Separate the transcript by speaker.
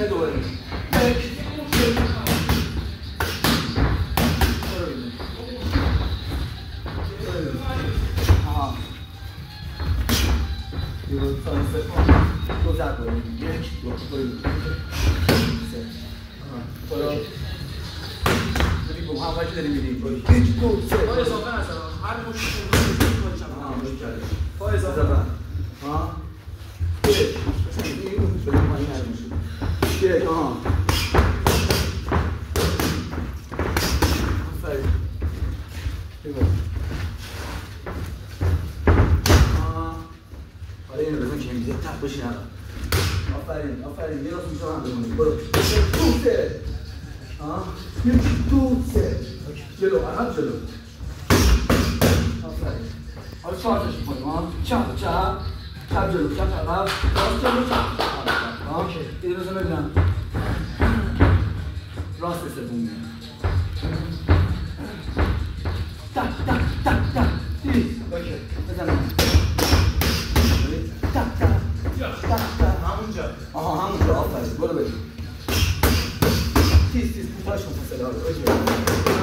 Speaker 1: سه دوباره یک دو زد بریم یک دو بریم سه برو بگو هم وقتی داریم میدیم یک دو سه
Speaker 2: پای اضافه هست هر مشت پای اضافه
Speaker 1: ها یک بریم پایین هر مشت یک ها آفرین بگو آره اینو بزن که میزه تق بشین الان آفرین یه راست میشه هم بمونیم برو دو سه یک دو سه جلو عقب جلو آفرین حالا چهار تاش میکنیم چپ جلو چپ عقب راست جلو چپ اینو بزن ببینم راست سوم میاد تق دیز بزن همونجا آفرین برو بریم تیز پوپاش کن فسله ها رو